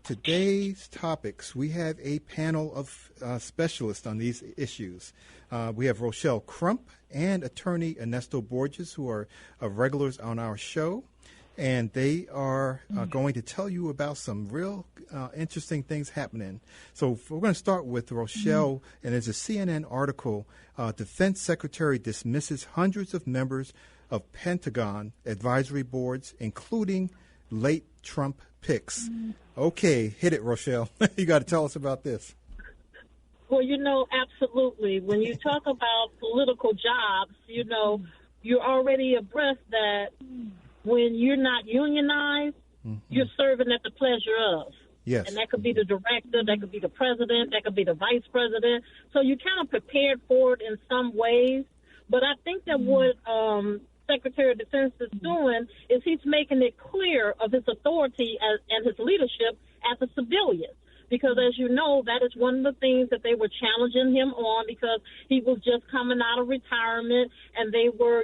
Today's topics, we have a panel of specialists on these issues. We have Rochelle Crump and attorney Ernesto Borges, who are regulars on our show, and they are going to tell you about some real interesting things happening. So we're going to start with Rochelle, and there's a CNN article, Defense Secretary dismisses hundreds of members of Pentagon Advisory Boards, including late Trump picks. Okay, hit it, Rochelle. You got to tell us about this. Well, absolutely. When you talk about political jobs, you're already abreast that when you're not unionized, you're serving at the pleasure of. Yes. And that could be the director, that could be the president, that could be the vice president. So you kind of prepared for it in some ways. But I think that what Secretary of Defense is doing is he's making it clear of his authority and his leadership as a civilian. Because, as you know, that is one of the things that they were challenging him on, because he was just coming out of retirement, and they were,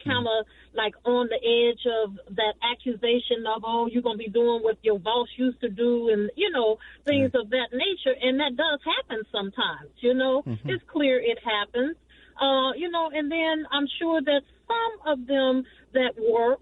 kind of like on the edge of that accusation of, oh, you're going to be doing what your boss used to do, and, things of that nature. And that does happen sometimes, It's clear it happens. And then I'm sure that some of them that work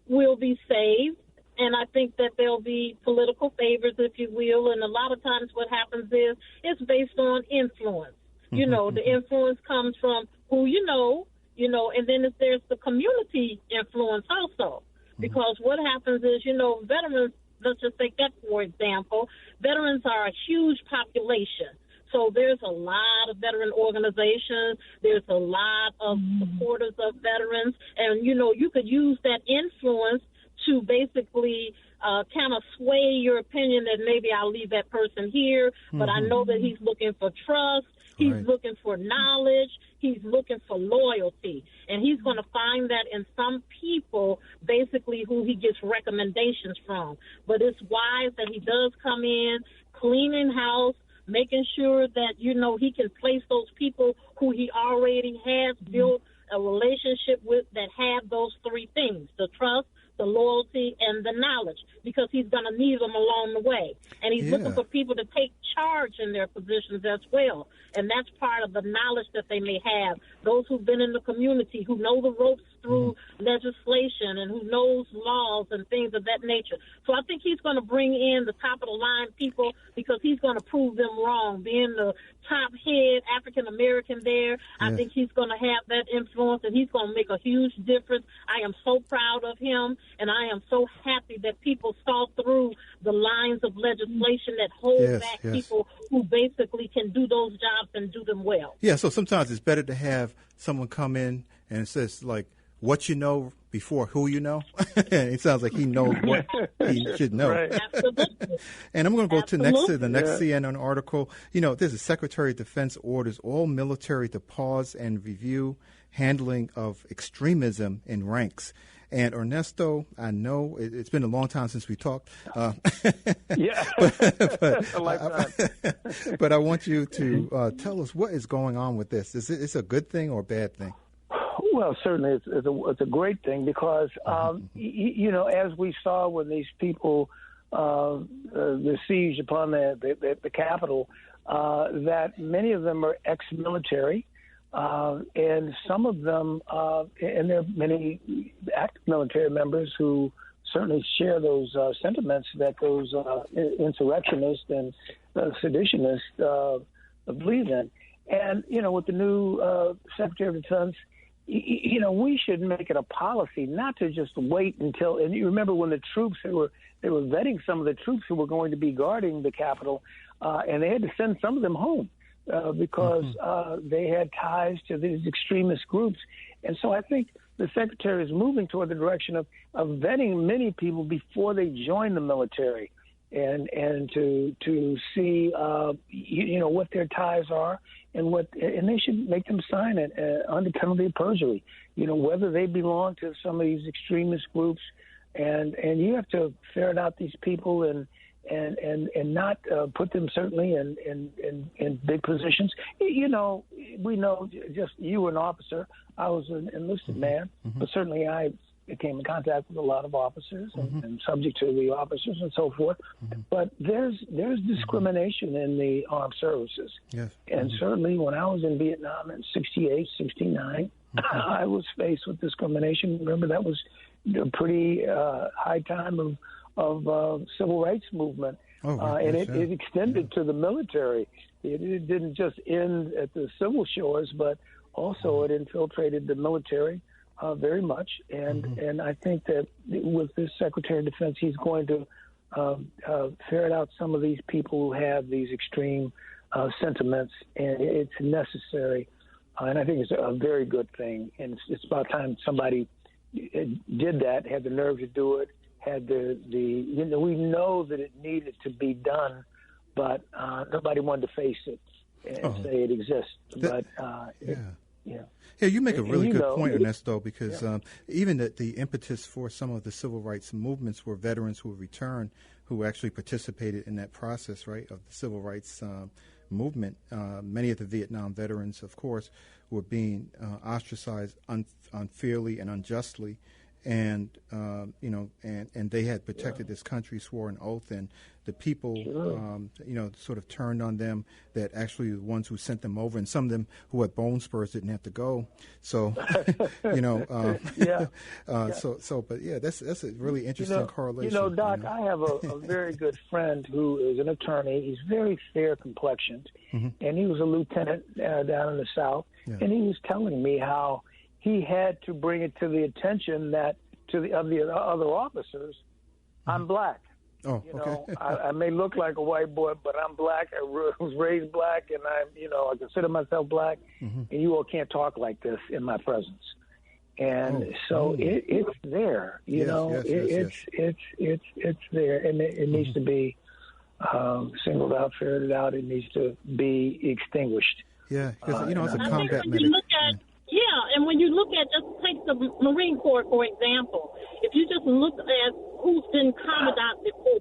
will be saved. And I think that there'll be political favors, if you will. And a lot of times what happens is it's based on influence. The influence comes from who and then there's the community influence also. Because what happens is, veterans, let's just take that for example, veterans are a huge population. So there's a lot of veteran organizations. There's a lot of supporters of veterans. And, you could use that influence to basically kind of sway your opinion that maybe I'll leave that person here, but I know that he's looking for trust. He's looking for knowledge. He's looking for loyalty. And he's going to find that in some people, basically, who he gets recommendations from. But it's wise that he does come in, cleaning house, making sure that, he can place those people who he already has built a relationship with that have those three things, the trust, the loyalty, and the knowledge, because he's going to need them along the way. And he's looking for people to take charge in their positions as well. And that's part of the knowledge that they may have. Those who've been in the community, who know the ropes through legislation and who knows laws and things of that nature. So I think he's going to bring in the top-of-the-line people, because he's going to prove them wrong. Being the top head African-American there, I think he's going to have that influence, and he's going to make a huge difference. I am so proud of him, and I am so happy that people saw through the lines of legislation that hold back people who basically can do those jobs and do them well. Yeah, so sometimes it's better to have someone come in and it says, like, what you know before who you know. It sounds like he knows what he should know. Right. Absolutely. And I'm going to go to the next CNN article. There's a Secretary of Defense orders all military to pause and review handling of extremism in ranks. And Ernesto, I know it's been a long time since we talked. Yeah, but I want you to tell us what is going on with this. Is it a good thing or a bad thing? Well, certainly it's a great thing, because, as we saw when these people, the siege upon the Capitol, that many of them are ex-military, and some of them, and there are many active military members who certainly share those sentiments that those insurrectionists and seditionists believe in. And, with the new Secretary of Defense, we should make it a policy not to just wait until. And you remember when the troops they were vetting some of the troops who were going to be guarding the Capitol, and they had to send some of them home because they had ties to these extremist groups. And so I think the Secretary is moving toward the direction of vetting many people before they join the military, and to see what their ties are. And they should make them sign it under penalty of perjury. Whether they belong to some of these extremist groups, and you have to ferret out these people and not put them certainly in big positions. We know, just you were an officer. I was an enlisted man, but certainly I came in contact with a lot of officers and subject to the officers and so forth. But there's discrimination in the armed services. Yes. And certainly when I was in Vietnam in 68, 69, I was faced with discrimination. Remember, that was a pretty high time of civil rights movement. And it extended to the military. It didn't just end at the civil shores, but also it infiltrated the military very much. And I think that with this Secretary of Defense, he's going to ferret out some of these people who have these extreme sentiments, and it's necessary. And I think it's a very good thing. And it's about time somebody did that, had the nerve to do it, had we know that it needed to be done, but nobody wanted to face it and say it exists. Yeah, you make a really good point, Ernesto, because even the impetus for some of the civil rights movements were veterans who returned, who actually participated in that process, right, of the civil rights movement. Many of the Vietnam veterans, of course, were being ostracized unfairly and unjustly. And and they had protected this country, swore an oath, and the people, sort of turned on them. That actually the ones who sent them over, and some of them who had bone spurs didn't have to go. So, but that's a really interesting correlation. Doc, I have a very good friend who is an attorney. He's very fair complexioned, and he was a lieutenant down in the South, and he was telling me how he had to bring it to the attention that of the other officers, I'm black. Oh, okay. I may look like a white boy, but I'm black. I was raised black, and I consider myself black. And you all can't talk like this in my presence. And it's there. It's there, and it needs to be singled out, ferreted out. It needs to be extinguished. Yeah, because as a combat medic. And when you look at, just take the Marine Corps, for example, if you just look at who's been commandant before,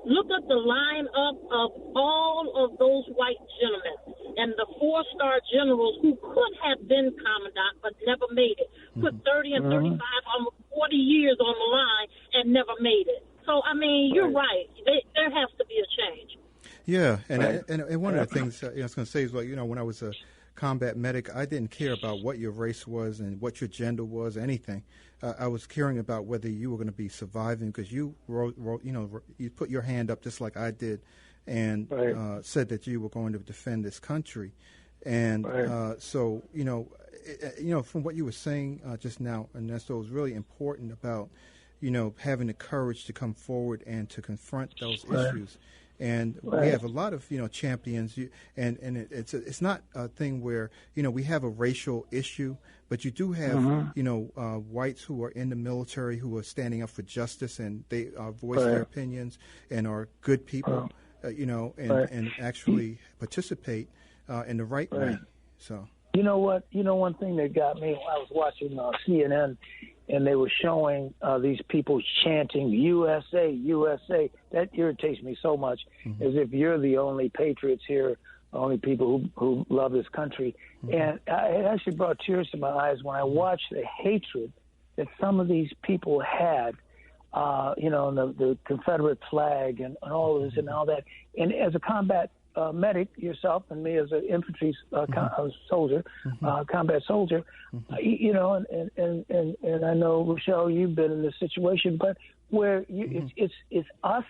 look at the lineup of all of those white gentlemen and the 4-star generals who could have been commandant but never made it, put 30 and 35, almost 40 years on the line and never made it. So, I mean, you're right. There has to be a change. Yeah, and one of the things I was going to say is, when I was a combat medic, I didn't care about what your race was and what your gender was, anything. I was caring about whether you were going to be surviving, because you you put your hand up just like I did, and said that you were going to defend this country. And so from what you were saying just now, Ernesto, was really important about having the courage to come forward and to confront those issues. And we have a lot of champions, and it's not a thing where we have a racial issue, but you do have whites who are in the military who are standing up for justice, and they voice their opinions and are good people, and actually participate in the right way. So one thing that got me, I was watching CNN. And they were showing these people chanting USA, USA. That irritates me so much, as if you're the only patriots here, only people who love this country. And it actually brought tears to my eyes when I watched the hatred that some of these people had, and the Confederate flag and all of this and all that. And as a combat medic, yourself and me as an infantry soldier, combat soldier, and I know, Rochelle, you've been in this situation, but where it's us.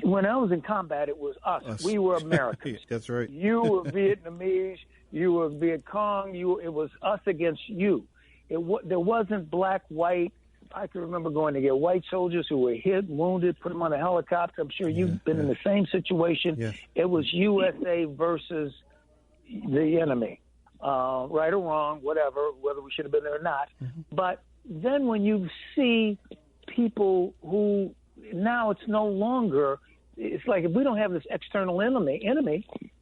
When I was in combat, it was us. We were Americans. That's right. You were Vietnamese. You were Viet Cong. It was us against you. There wasn't black, white. I can remember going to get white soldiers who were hit, wounded, put them on a helicopter. I'm sure you've been in the same situation. Yes. It was USA versus the enemy, right or wrong, whatever, whether we should have been there or not. But then when you see people who now it's no longer, it's like if we don't have this external enemy,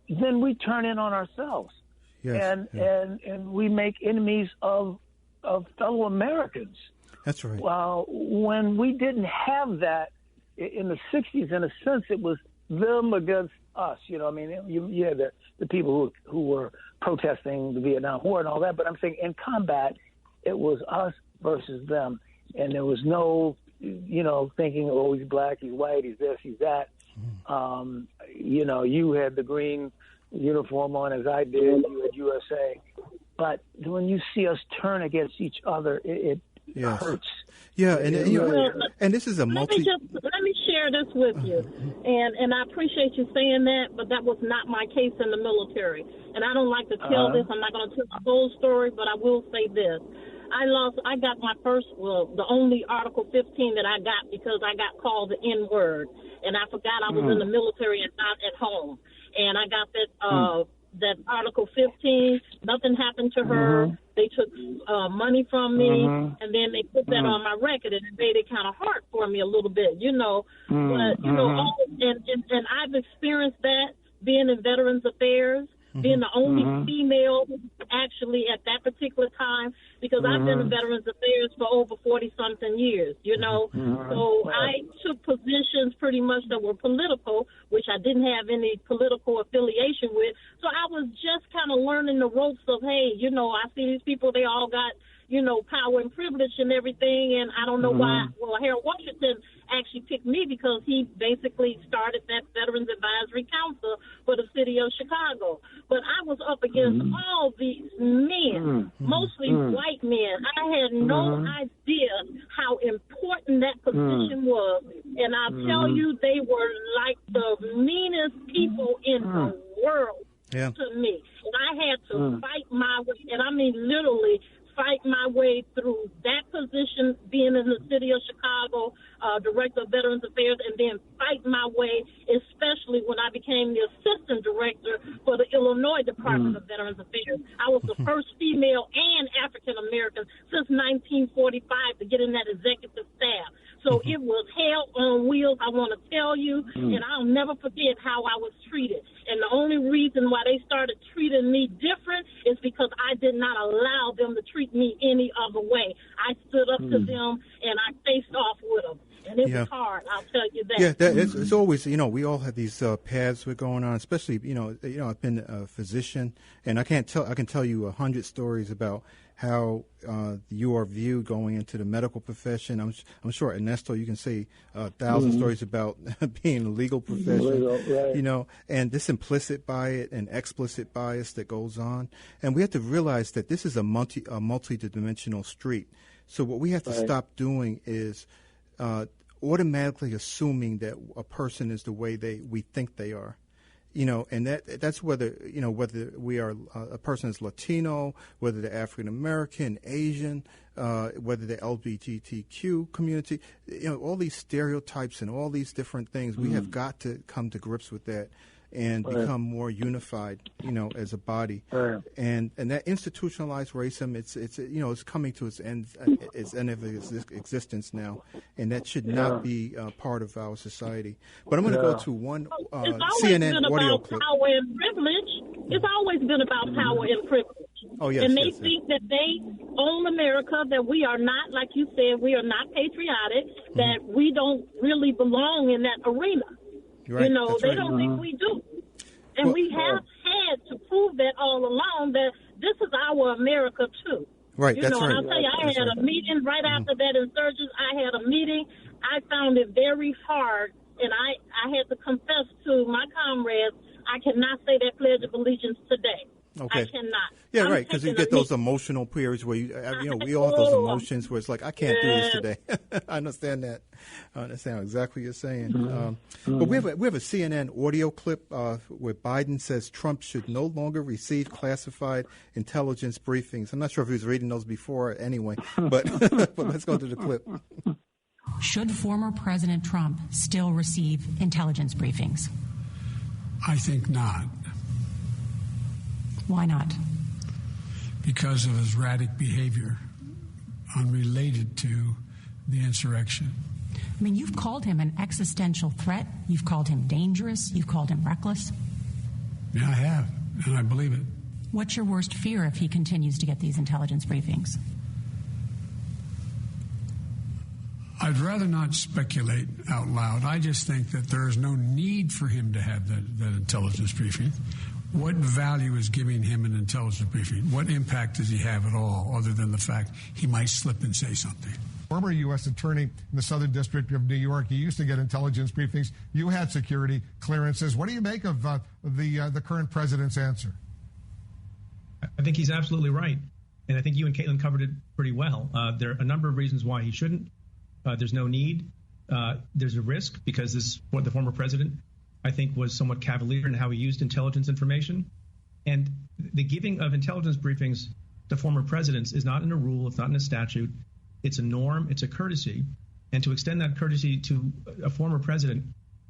then we turn in on ourselves. Yes. And we make enemies of fellow Americans. That's right. When we didn't have that in the 60s, in a sense, it was them against us. You had the people who were protesting the Vietnam War and all that. But I'm saying in combat, it was us versus them. and there was no, thinking, oh, he's black, he's white, he's this, he's that. You had the green uniform on as I did, you had USA. But when you see us turn against each other, it hurts. Yeah, and this is a multi. Let me share this with you, and I appreciate you saying that, but that was not my case in the military, and I don't like to tell this. I'm not going to tell the whole story, but I will say this: I got my first, the only Article 15 that I got because I got called the N word, and I forgot I was in the military and not at home, and I got that Article 15. Nothing happened to her. They took money from me, and then they put that on my record, and it made it kind of hard for me a little bit, But, and I've experienced that being in Veterans Affairs, being the only female actually at that particular time, because I've been in Veterans Affairs for over 40-something years, So I took positions pretty much that were political, which I didn't have any political affiliation with. So I was just kind of learning the ropes of, hey, I see these people, they all got, power and privilege and everything, and I don't know why. Well, Harold Washington actually picked me because he basically started that Veterans Advisory Council for the city of Chicago. But I was up against all these men, mostly white men. I had no idea how important that position was. And I'll tell you, they were like the meanest people in the world to me. And I had to fight my way, and I mean literally fight my way through that position, being in the city of Chicago, director of Veterans Affairs, and then fight my way, especially when I became the assistant director for the Illinois Department of Veterans Affairs. I was the first female and African American since 1945 to get in that executive staff. So it was hell on wheels, I want to tell you, and I'll never forget how I was treated. And the only reason why they started treating me different is because I did not allow them to treat me any other way. I stood up to them, and I faced off with them. And it was hard, I'll tell you that. Yeah, it's always, we all have these paths we're going on, especially, I've been a physician, and I can tell you 100 stories about how you are viewed going into the medical profession. I'm sure, Ernesto, you can say 1,000 stories about being a legal profession, and this implicit bias and explicit bias that goes on. And we have to realize that this is a multi-dimensional street. So what we have to stop doing is automatically assuming that a person is the way we think they are. And that's whether we are a person is Latino, whether they're African American, Asian, whether they're LGBTQ community, all these stereotypes and all these different things. We have got to come to grips with that and become more unified, as a body. And that institutionalized racism, it's coming to its end of its existence now, and that should not be part of our society. But I'm going to go to one CNN audio clip. Power and privilege. It's always been about power and privilege. Oh, yes, and they think that they own America, that we are not, like you said, we are not patriotic, that we don't really belong in that arena. Right. They don't think we do. And we have had to prove that all along, that this is our America, too. Right, that's right. I'll tell you, I had a meeting right after that insurgence. I had a meeting. I found it very hard, and I had to confess to my comrades, I cannot say that Pledge of Allegiance today. Okay. I cannot. Yeah, right, because you get those emotional periods where we all have those emotions where it's like, I can't do this today. I understand that. I understand exactly what you're saying. But we have a CNN audio clip where Biden says Trump should no longer receive classified intelligence briefings. I'm not sure if he was reading those before anyway, but let's go to the clip. Should former President Trump still receive intelligence briefings? I think not. Why not? Because of his erratic behavior unrelated to the insurrection. I mean, you've called him an existential threat. You've called him dangerous. You've called him reckless. Yeah, I have, and I believe it. What's your worst fear if he continues to get these intelligence briefings? I'd rather not speculate out loud. I just think that there is no need for him to have that intelligence briefing. What value is giving him an intelligence briefing? What impact does he have at all, other than the fact he might slip and say something? Former U.S. attorney in the Southern District of New York, you used to get intelligence briefings. You had security clearances. What do you make of the current president's answer? I think he's absolutely right. And I think you and Caitlin covered it pretty well. There are a number of reasons why he shouldn't. There's no need. There's a risk because the former president, I think, was somewhat cavalier in how he used intelligence information. And the giving of intelligence briefings to former presidents is not in a rule. It's not in a statute. It's a norm. It's a courtesy. And to extend that courtesy to a former president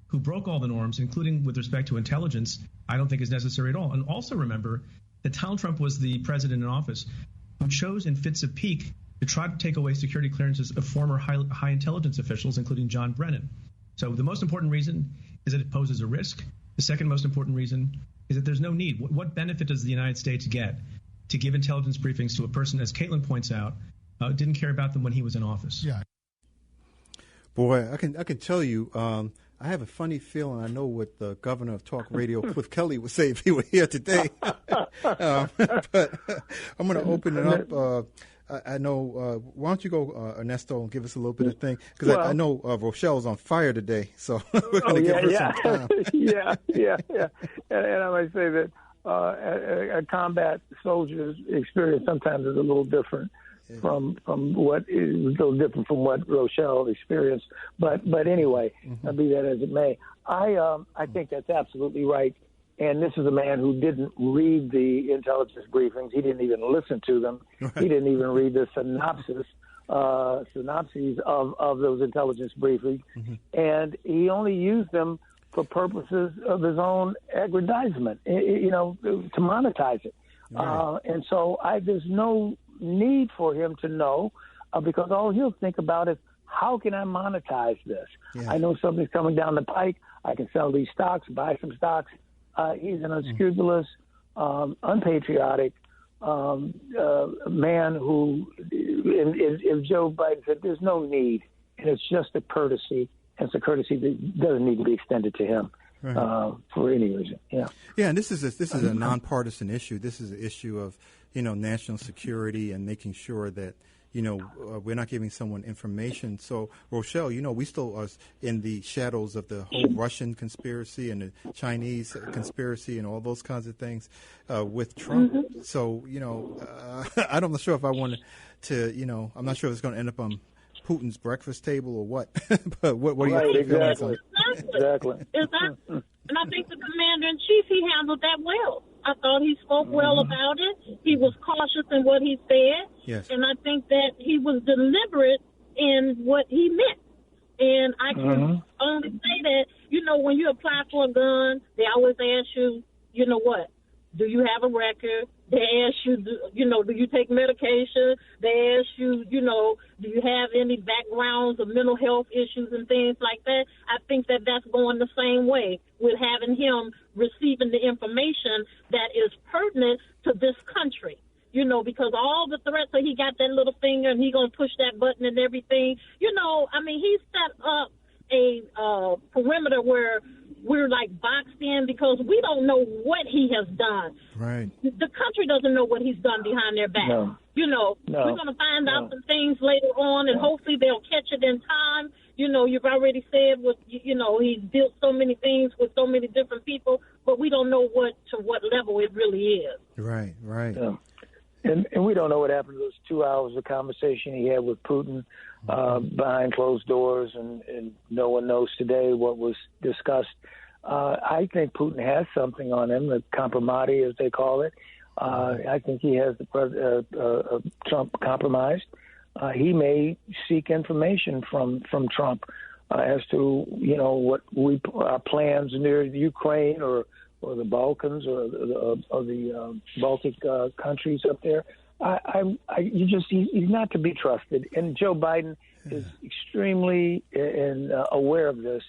who broke all the norms, including with respect to intelligence, I don't think is necessary at all. And also remember that Donald Trump was the president in office who chose in fits of pique to try to take away security clearances of former high intelligence officials, including John Brennan. So the most important reason is that it poses a risk. The second most important reason is that there's no need. What benefit does the United States get to give intelligence briefings to a person, as Caitlin points out, didn't care about them when he was in office? Yeah. Boy, I can tell you, I have a funny feeling I know what the governor of Talk Radio, Cliff Kelly, would say if he were here today. But I'm going to open it up. I know. Why don't you go, Ernesto, and give us a little bit of thing? Because I know Rochelle's on fire today, so we're going to give her some time. yeah. And I might say that a combat soldier's experience sometimes is a little different from what is a little different from what Rochelle experienced. But anyway, be that as it may, I think that's absolutely right. And this is a man who didn't read the intelligence briefings. He didn't even listen to them. Right. He didn't even read the synopses of those intelligence briefings. And he only used them for purposes of his own aggrandizement, to monetize it. Right. And so there's no need for him to know because all he'll think about is, how can I monetize this? Yeah. I know something's coming down the pike. I can sell these stocks, buy some stocks. He's an unscrupulous, unpatriotic man who, if Joe Biden said, there's no need, and it's just a courtesy, and it's a courtesy that doesn't need to be extended to him for any reason. Yeah, and this is a nonpartisan issue. This is an issue of national security and making sure that we're not giving someone information. So, Rochelle, we still are in the shadows of the whole Russian conspiracy and the Chinese conspiracy and all those kinds of things with Trump. So, I'm not sure if I wanted to, I'm not sure if it's going to end up on Putin's breakfast table or what. But what are your feelings on it? Exactly. And I think the commander-in-chief, he handled that well. I thought he spoke well about it. He was cautious in what he said. Yes. And I think that he was deliberate in what he meant. And I can only say that, when you apply for a gun, they always ask you, what? Do you have a record? They ask you, do you take medication? They ask you, do you have any backgrounds of mental health issues and things like that? I think that that's going the same way with having him receiving the information that is pertinent to this country. Because all the threats that he got that little finger and he going to push that button and everything, he set up a perimeter where we're like boxed in because we don't know what he has done. Right. The country doesn't know what he's done behind their back. No. We're going to find out some things later on, and hopefully they'll catch it in time. You've already said he's built so many things with so many different people, but we don't know what level it really is. Right. Yeah. And we don't know what happened to those 2 hours of conversation he had with Putin behind closed doors, and no one knows today what was discussed. I think Putin has something on him, the compromise, as they call it. I think he has Trump compromised. He may seek information from Trump as to what our plans near Ukraine or the Balkans or the Baltic countries up there. He's not to be trusted. And Joe Biden is extremely aware of this,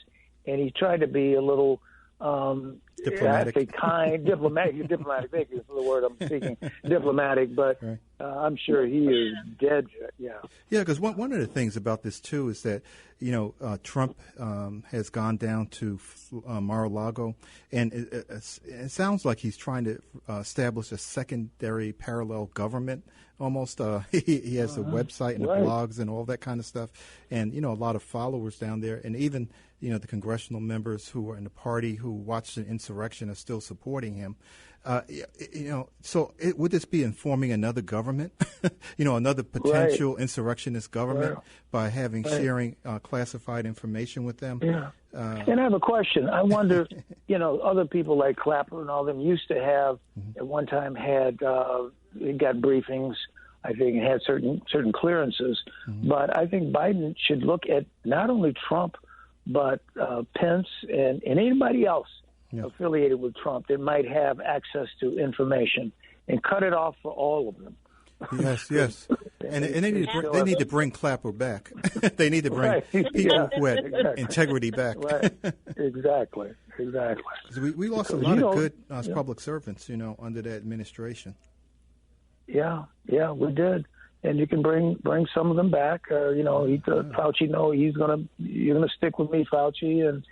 and he tried to be a little Diplomatic. I say kind, diplomatic. Thank you for the word I'm speaking. Diplomatic, but right. I'm sure he is dead. Yeah. Yeah, because one of the things about this too is that Trump has gone down to Mar-a-Lago, and it sounds like he's trying to establish a secondary parallel government. Almost, he has a website and right. blogs and all that kind of stuff, and a lot of followers down there, and even the congressional members who are in the party who watched the insurrection are still supporting him. So would this be informing another government, another potential right. insurrectionist government right. by having right. sharing classified information with them? Yeah. And I have a question. I wonder, other people like Clapper and all them used to have mm-hmm. at one time got briefings. I think had certain clearances, mm-hmm. but I think Biden should look at not only Trump, but Pence and anybody else affiliated with Trump that might have access to information and cut it off for all of them. Yes. And they need to bring Clapper back. They need to bring right. people who had integrity back. Right. Exactly. We lost a lot of good public servants, under that administration. Yeah, we did. And you can bring some of them back. Fauci, you're gonna stick with me, Fauci,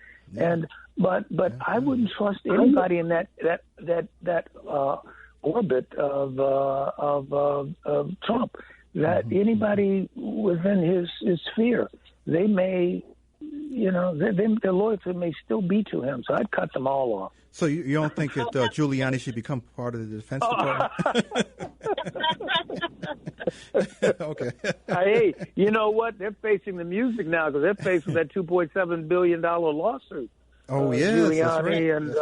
but I wouldn't trust anybody in that orbit of Trump. That anybody within his sphere, they may, their loyalty may still be to him. So I'd cut them all off. So you don't think that Giuliani should become part of the Defense Department? Okay. Hey, you know what? They're facing the music now because they're facing that $2.7 billion lawsuit. Oh, yes, Giuliani that's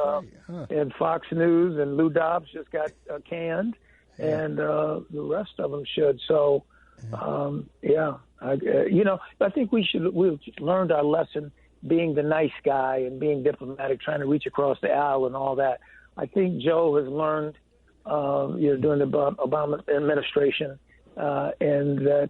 right. And Fox News and Lou Dobbs just got canned, and the rest of them should. So, I think we've learned our lesson being the nice guy and being diplomatic, trying to reach across the aisle and all that. I think Joe has learned, during the Obama administration, and that,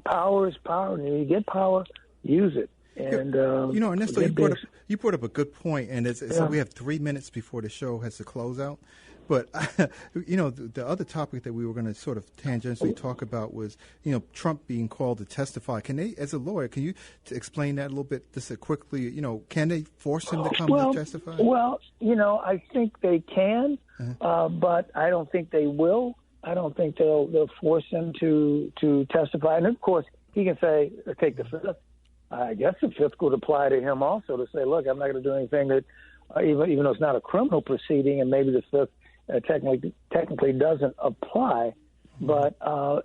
power is power, and when you get power, use it. And Ernesto, you brought up a good point, and so we have 3 minutes before the show has to close out. But the other topic that we were going to sort of tangentially talk about was Trump being called to testify. Can they, as a lawyer, can you explain that a little bit just quickly? Can they force him to come to testify? Well, I think they can, but I don't think they will. I don't think they'll force him to testify. And of course, he can say, take the fifth. I guess the fifth would apply to him also to say, look, I'm not going to do anything that, even though it's not a criminal proceeding, and maybe the fifth technically doesn't apply, but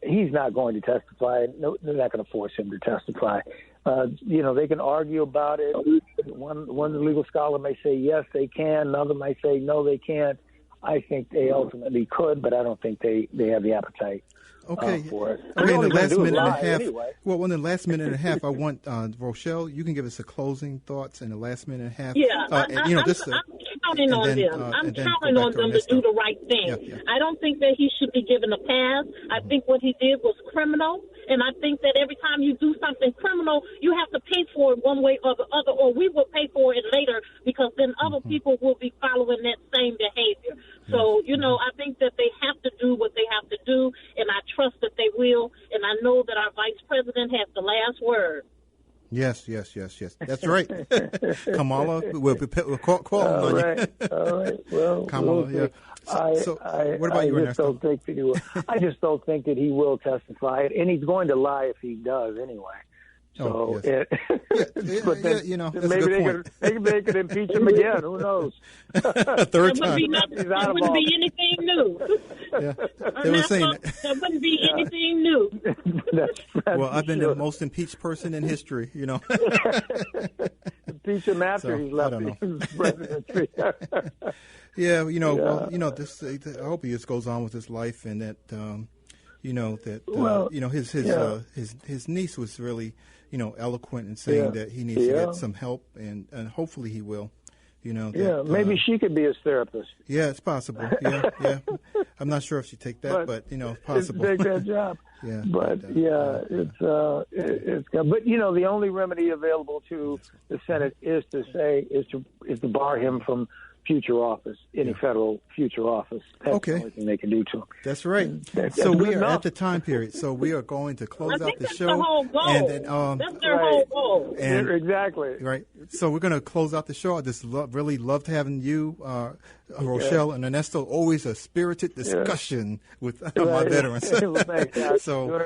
he's not going to testify. No, they're not going to force him to testify. They can argue about it. One legal scholar may say yes, they can. Another might say no, they can't. I think they ultimately could, but I don't think they have the appetite. For it. Okay, in the last minute and a half. Anyway. Well, in the last minute and a half, I want Rochelle. You can give us a closing thoughts in the last minute and a half. Yeah, I'm counting on them. I'm counting on them to do the right thing. Yeah. I don't think that he should be given a pass. I think what he did was criminal, and I think that every time you do something criminal, you have to pay for it one way or the other, or we will pay for it later because then other people will be following that same behavior. So, I think that they have to do what they have to do, and I trust that they will, and I know that our vice president has the last word. Yes. That's right. Kamala, we'll call on you. All right. Well, Kamala, what about you, Ernesto? I just don't think that he will testify, and he's going to lie if he does anyway. So, yes. But then, maybe they could impeach him again. Who knows? Third time. There wouldn't be anything new. Yeah. They were saying there wouldn't be anything new. Well, I've been the most impeached person in history. Impeach him after he's left his presidency. Yeah, this. I hope he just goes on with his life, and that his niece was really eloquent in saying that he needs to get some help, and hopefully he will. Maybe she could be his therapist. Yeah, it's possible. Yeah. I'm not sure if she'd take that, but it's possible. Take that job. But it's but the only remedy available to the Senate is to bar him from future office, any federal future office. That's the only thing they can do to him. That's right. So we are at the time period. So we are going to close out the show. The whole goal. And then, that's their whole goal. And, exactly. Right. So we're going to close out the show. I just really loved having you, Rochelle and Ernesto. Always a spirited discussion with my veterans. Well, thanks, So